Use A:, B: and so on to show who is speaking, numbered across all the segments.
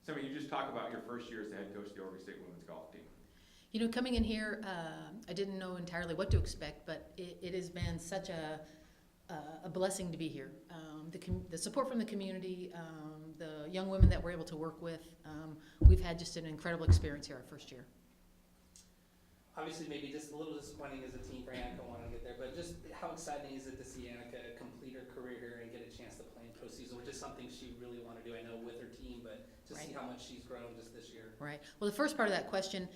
A: Sammie, you just talk about your first year as the head coach of the Oregon State women's golf team.
B: You know, coming in here, I didn't know entirely what to expect, but it has been such a blessing to be here. The support from the community, the young women that we're able to work with, we've had just an incredible experience here our first year.
C: Obviously, maybe just a little disappointing as a team for Annika wanting to get there, but just how exciting is it to see Annika complete her career here and get a chance to play in postseason, which is something she really wanted to do, I know, with her team, but to see how much she's grown just this year.
B: Right. Well, the first part of that question,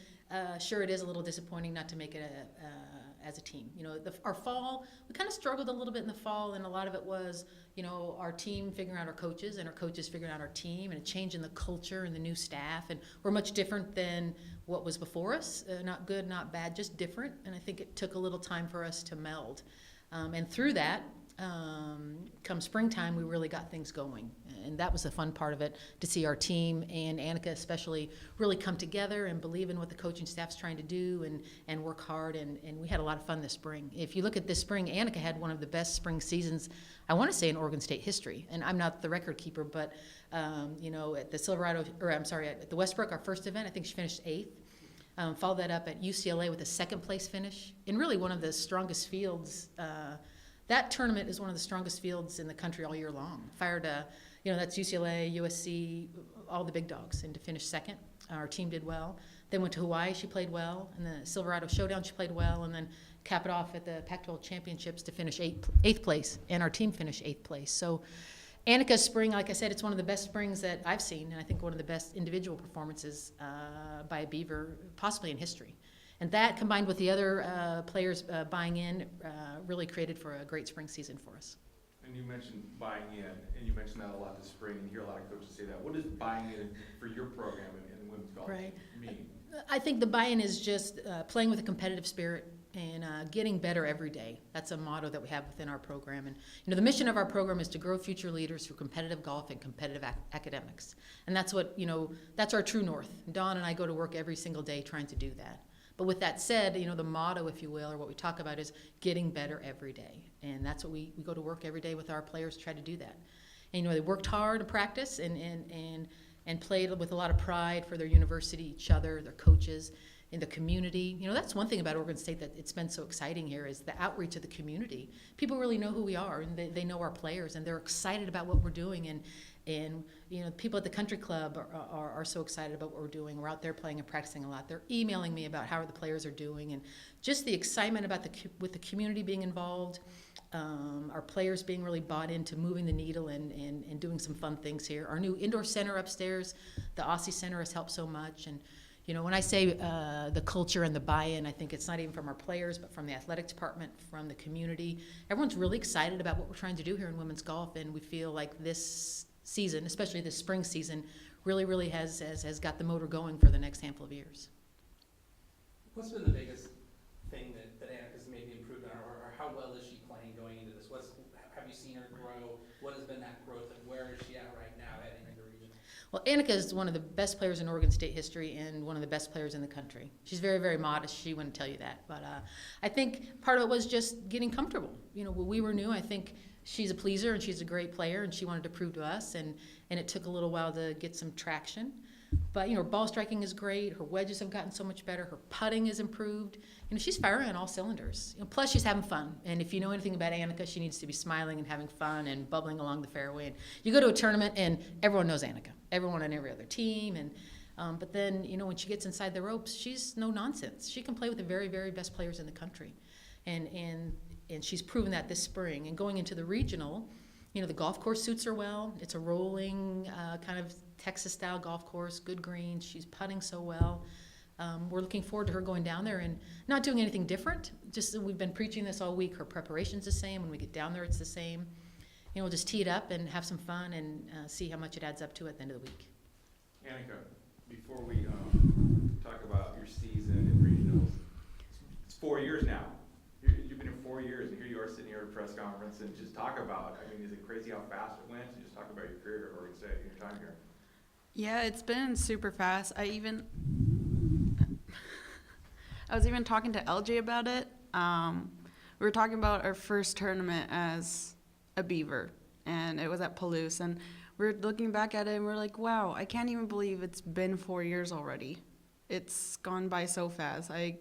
B: sure, it is a little disappointing not to make it as a team. You know, our fall, we kind of struggled a little bit in the fall, and a lot of it was, you know, our team figuring out our coaches and our coaches figuring out our team and a change in the culture and the new staff. And we're much different than what was before us. Not good, not bad, just different. And I think it took a little time for us to meld. And through that, come springtime, we really got things going. And that was the fun part of it, to see our team and Annika especially really come together and believe in what the coaching staff's trying to do and work hard. And we had a lot of fun this spring. If you look at this spring, Annika had one of the best spring seasons, I want to say, in Oregon State history. And I'm not the record keeper, but, you know, at the at the Westbrook, our first event, I think she finished 8th. Followed that up at UCLA with a 2nd place finish in really one of the strongest fields. That tournament is one of the strongest fields in the country all year long. You know, that's UCLA, USC, all the big dogs, and to finish 2nd. Our team did well. Then went to Hawaii, she played well. In the Silverado Showdown, she played well. And then cap it off at the Pac-12 Championships to finish 8th place, and our team finished 8th place. So Annika's spring, like I said, it's one of the best springs that I've seen, and I think one of the best individual performances by a Beaver, possibly in history. And that, combined with the other players buying in, really created for a great spring season for us.
A: And you mentioned buying in, and you mentioned that a lot this spring, and you hear a lot of coaches say that. What does buying in for your program in women's golf mean?
B: I think the buy-in is just playing with a competitive spirit and getting better every day. That's a motto that we have within our program. And you know, the mission of our program is to grow future leaders through competitive golf and competitive academics. And that's what, you know, that's our true north. Dawn and I go to work every single day trying to do that. But with that said, you know, the motto, if you will, or what we talk about is getting better every day. And that's what we go to work every day with our players to try to do that. And, you know, they worked hard to practice and played with a lot of pride for their university, each other, their coaches, in the community. You know, that's one thing about Oregon State that it's been so exciting here is the outreach of the community. People really know who we are, and they know our players, and they're excited about what we're doing. And you know, people at the country club are so excited about what we're doing. We're out there playing and practicing a lot. They're emailing me about how the players are doing, and just the excitement about with the community being involved, our players being really bought into moving the needle and doing some fun things here. Our new indoor center upstairs, the Aussie Center, has helped so much. And you know, when I say the culture and the buy-in, I think it's not even from our players, but from the athletic department, from the community. Everyone's really excited about what we're trying to do here in women's golf, and we feel like this season, especially this spring season, really has got the motor going for the next handful of years.
C: What's been the biggest thing that Annika's maybe improved on, or how well is she playing going into this? Have you seen her grow? What has been that growth, and where is she at right now heading into regional?
B: Well, Annika is one of the best players in Oregon State history and one of the best players in the country. She's very, very modest. She wouldn't tell you that. But I think part of it was just getting comfortable. You know, when we were new, I think she's a pleaser and she's a great player, and she wanted to prove to us, and it took a little while to get some traction. But, you know, her ball striking is great. Her wedges have gotten so much better. Her putting is improved. You know, she's firing on all cylinders. You know, plus, she's having fun. And if you know anything about Annika, she needs to be smiling and having fun and bubbling along the fairway. And you go to a tournament, and everyone knows Annika. Everyone on every other team. And but then, you know, when she gets inside the ropes, she's no nonsense. She can play with the very, very best players in the country. And she's proven that this spring. And going into the regional, you know, the golf course suits her well. It's a rolling kind of Texas-style golf course, good greens. She's putting so well. We're looking forward to her going down there and not doing anything different. Just we've been preaching this all week. Her preparation's the same. When we get down there, it's the same. You know, we'll just tee it up and have some fun and see how much it adds up to at the end of the week.
A: Annika, before we talk about your season and regionals, it's 4 years now. You've been here 4 years, and here you are sitting here at a press conference, and just talk about, I mean, is it crazy how fast it went? And just talk about your career at Oregon State and your time here.
D: Yeah, it's been super fast. I was even talking to LJ about it. We were talking about our first tournament as a Beaver, and it was at Palouse, and we we're looking back at it and we're like, wow, I can't even believe it's been 4 years already. It's gone by so fast. I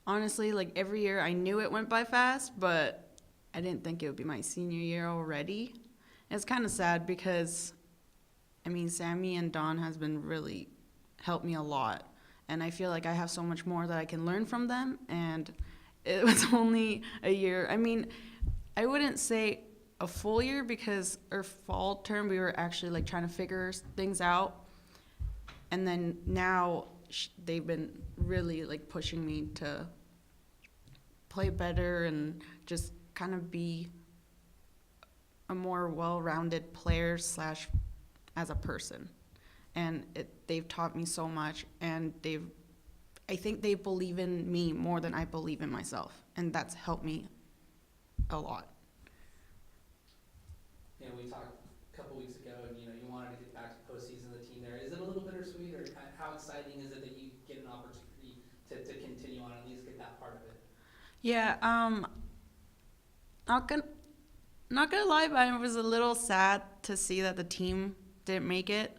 D: honestly, like, every year I knew it went by fast, but I didn't think it would be my senior year already. It's kind of sad because, I mean, Sammie and Dawn has been really helped me a lot. And I feel like I have so much more that I can learn from them. And it was only a year. I mean, I wouldn't say a full year because our fall term, we were actually like trying to figure things out. And then now they've been really like pushing me to play better and just kind of be a more well-rounded player slash as a person. And they've taught me so much, and I think they believe in me more than I believe in myself, and that's helped me a lot.
C: You know, we talked a couple weeks ago, and you wanted to get back to postseason, the team there. Is it a little bittersweet, or how exciting is it that you get an opportunity to continue on, at least get that part of it?
D: Yeah, not gonna lie, but I was a little sad to see that the team didn't make it.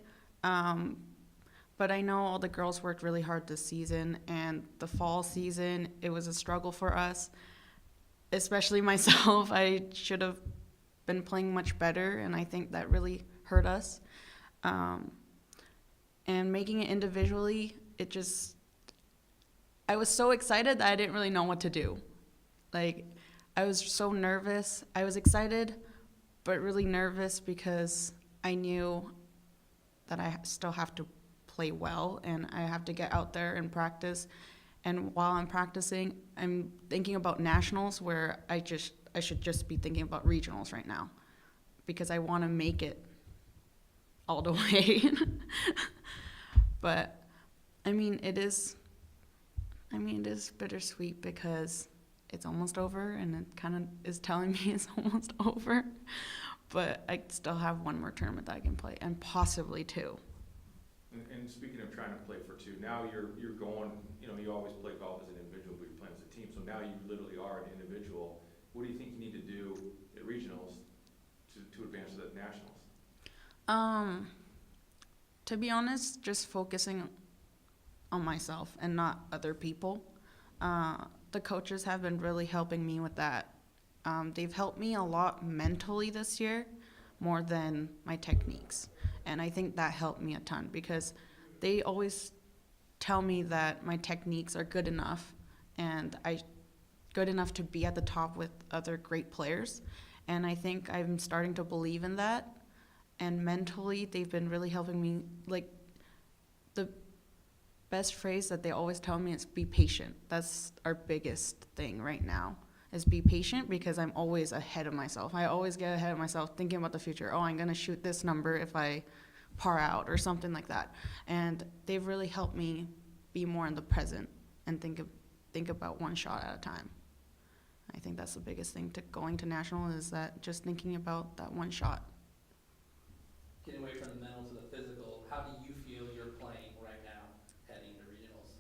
D: But I know all the girls worked really hard this season, and the fall season, it was a struggle for us, especially myself. I should have been playing much better, and I think that really hurt us. And making it individually, I was so excited that I didn't really know what to do. Like, I was so nervous. I was excited, but really nervous because I knew that I still have to play well and I have to get out there and practice. And while I'm practicing, I'm thinking about nationals where I should just be thinking about regionals right now because I want to make it all the way. But it is bittersweet because it's almost over and it kind of is telling me it's almost over. But I still have one more tournament that I can play, and possibly two.
A: And speaking of trying to play for two, now you're going, you always play golf as an individual, but you're playing as a team. So now you literally are an individual. What do you think you need to do at regionals to advance to the nationals?
D: To be honest, just focusing on myself and not other people. The coaches have been really helping me with that. They've helped me a lot mentally this year, more than my techniques. And I think that helped me a ton because they always tell me that my techniques are good enough and good enough to be at the top with other great players. And I think I'm starting to believe in that. And mentally, they've been really helping me. Like, the best phrase that they always tell me is be patient. That's our biggest thing right now. Is be patient because I'm always ahead of myself. I always get ahead of myself thinking about the future. Oh, I'm going to shoot this number if I par out or something like that. And they've really helped me be more in the present and think about one shot at a time. I think that's the biggest thing to going to national is that just thinking about that one shot.
C: Getting away from the mental to the physical, how do you feel you're playing right now heading into regionals?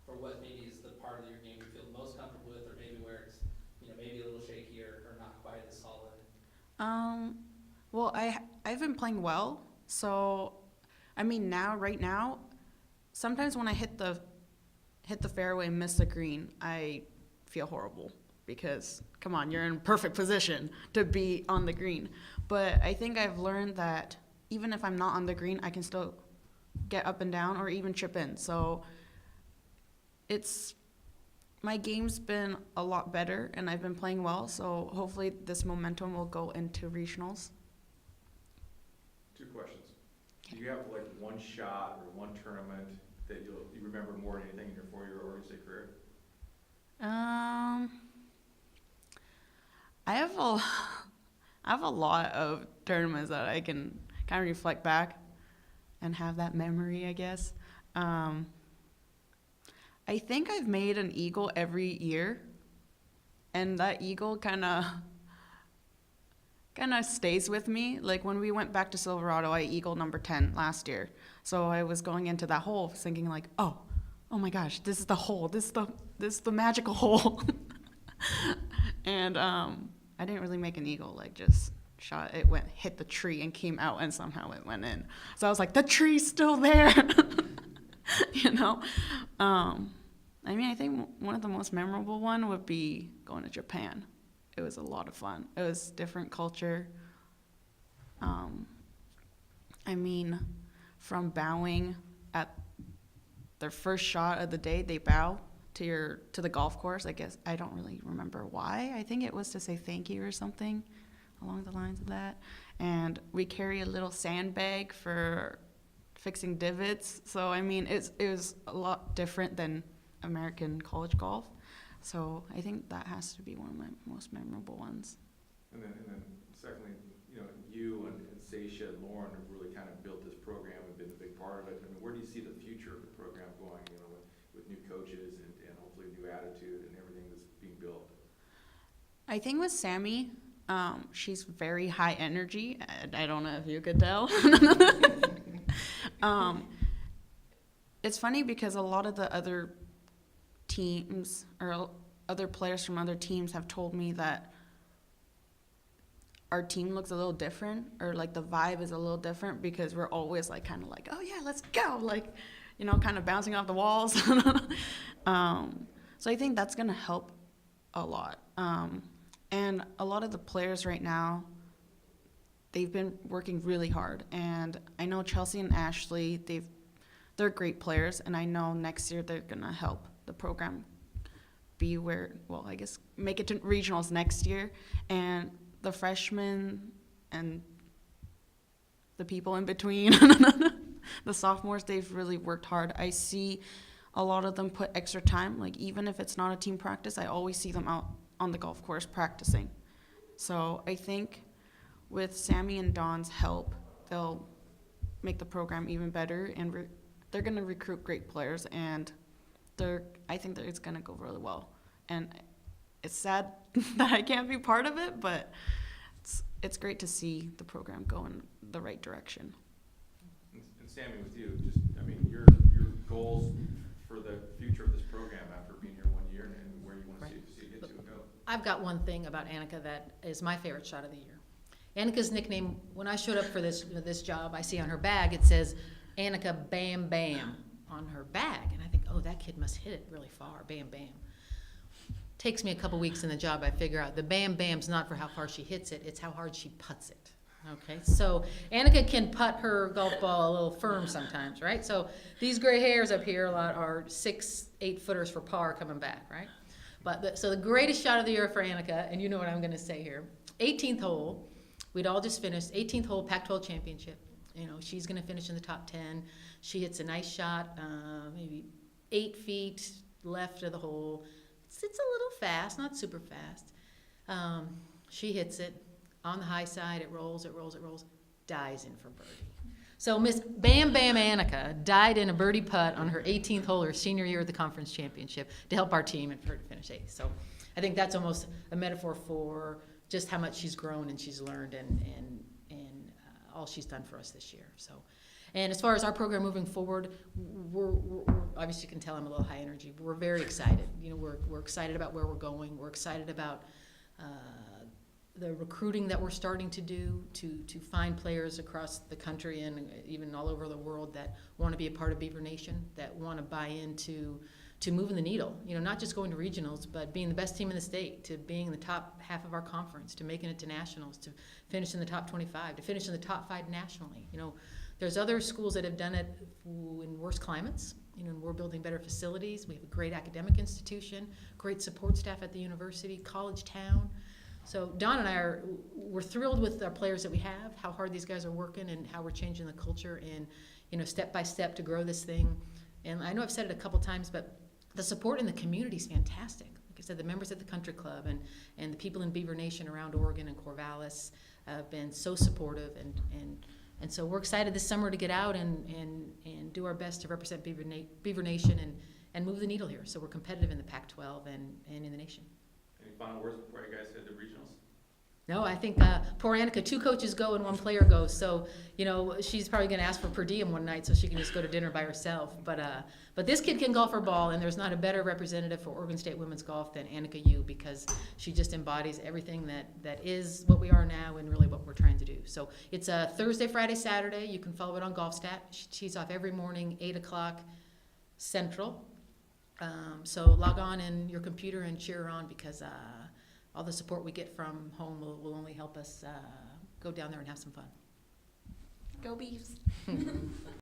C: Or what maybe is the part of your game you feel most comfortable with, or maybe where it's maybe a little shaky or not quite as solid?
D: Well, I've been playing well, so right now, sometimes when I hit the fairway and miss the green, I feel horrible because come on, you're in perfect position to be on the green. But I think I've learned that even if I'm not on the green, I can still get up and down or even chip in. So my game's been a lot better, and I've been playing well, so hopefully this momentum will go into regionals.
A: 2 questions. Do you have one shot or one tournament that you remember more than anything in your 4-year Oregon State career?
D: I have a lot of tournaments that I can kind of reflect back and have that memory, I guess. I think I've made an eagle every year, and that eagle kind of stays with me. Like when we went back to Silverado, I eagled number 10 last year. So I was going into that hole thinking like, oh my gosh, this is the hole. This is the magical hole. And I didn't really make an eagle, like just shot, it hit the tree and came out, and somehow it went in. So I was like, the tree's still there. You know? I mean, I think one of the most memorable one would be going to Japan. It was a lot of fun. It was different culture. I mean, from bowing at their first shot of the day, they bow to the golf course. I guess I don't really remember why. I think it was to say thank you or something along the lines of that. And we carry a little sandbag for fixing divots. So I mean, it was a lot different than American college golf. So I think that has to be one of my most memorable ones.
A: And then secondly, you know, you and Seisha and Lauren have really kind of built this program and been a big part of it. I mean, where do you see the future of the program going, you know, with new coaches and hopefully new attitude and everything that's being built?
D: I think with Sammie, she's very high energy. I don't know if you could tell. It's funny because a lot of the other teams or other players from other teams have told me that our team looks a little different, or like the vibe is a little different, because we're always like kind of like, oh yeah, let's go, like, you know, kind of bouncing off the walls. So I think that's going to help a lot. And a lot of the players right now, they've been working really hard. And I know Chelsea and Ashley, they're great players, and I know next year they're going to help the program be where, well, I guess make it to regionals next year. And the freshmen and the people in between, the sophomores, they've really worked hard. I see a lot of them put extra time. Like, even if it's not a team practice, I always see them out on the golf course practicing. So I think with Sammie and Dawn's help, they'll make the program even better, and they're going to recruit great players, and I think that it's going to go really well. And it's sad that I can't be part of it, but it's great to see the program go in the right direction.
A: And Sammie, with you, just, I mean, your goals for the future of this program after being here 1 year, and where you want to see it get to and go.
B: I've got one thing about Annika that is my favorite shot of the year. Annika's nickname, when I showed up for this job, I see on her bag, it says Annika Bam Bam on her bag. And I think, oh, that kid must hit it really far, Bam Bam. Takes me a couple weeks in the job, I figure out the Bam Bam's not for how far she hits it, it's how hard she putts it. Okay, so Annika can putt her golf ball a little firm sometimes, right? So these gray hairs up here a lot are 6-8 footers for par coming back, right? But so the greatest shot of the year for Annika, and you know what I'm going to say here, 18th hole, we'd all just finished, 18th hole Pac-12 championship. You know, she's going to finish in the top 10. She hits a nice shot, maybe 8 feet left of the hole. It's a little fast, not super fast. She hits it on the high side. It rolls, dies in for birdie. So Miss Bam Bam Annika died in a birdie putt on her 18th hole, her senior year at the conference championship, to help our team and for her to finish 8th. So I think that's almost a metaphor for just how much she's grown and she's learned and all she's done for us this year. So, and as far as our program moving forward, we're obviously you can tell I'm a little high energy. But we're very excited. You know, we're excited about where we're going. We're excited about the recruiting that we're starting to do to find players across the country and even all over the world that want to be a part of Beaver Nation, that want to buy into moving the needle. You know, not just going to regionals, but being the best team in the state, to being in the top half of our conference, to making it to nationals, to finish in the top 25, to finish in the top 5 nationally. You know, there's other schools that have done it in worse climates. You know, and we're building better facilities. We have a great academic institution, great support staff at the university, college town. So Don and we're thrilled with our players that we have, how hard these guys are working, and how we're changing the culture and, you know, step by step to grow this thing. And I know I've said it a couple times, but the support in the community is fantastic. Like I said, the members at the country club and the people in Beaver Nation around Oregon and Corvallis have been so supportive, and so we're excited this summer to get out and do our best to represent Beaver Nation and move the needle here. So we're competitive in the Pac-12 and in the nation.
A: Any final words before you guys head to regionals?
B: No, I think poor Annika, 2 coaches go and 1 player goes. So, you know, she's probably going to ask for per diem one night so she can just go to dinner by herself. But this kid can golf her ball, and there's not a better representative for Oregon State women's golf than Annika Yu, because she just embodies everything that is what we are now and really what we're trying to do. So it's a Thursday, Friday, Saturday. You can follow it on GolfStat. She's off every morning, 8 o'clock Central. So log on in your computer and cheer her on, because all the support we get from home will only help us go down there and have some fun.
D: Go Beefs.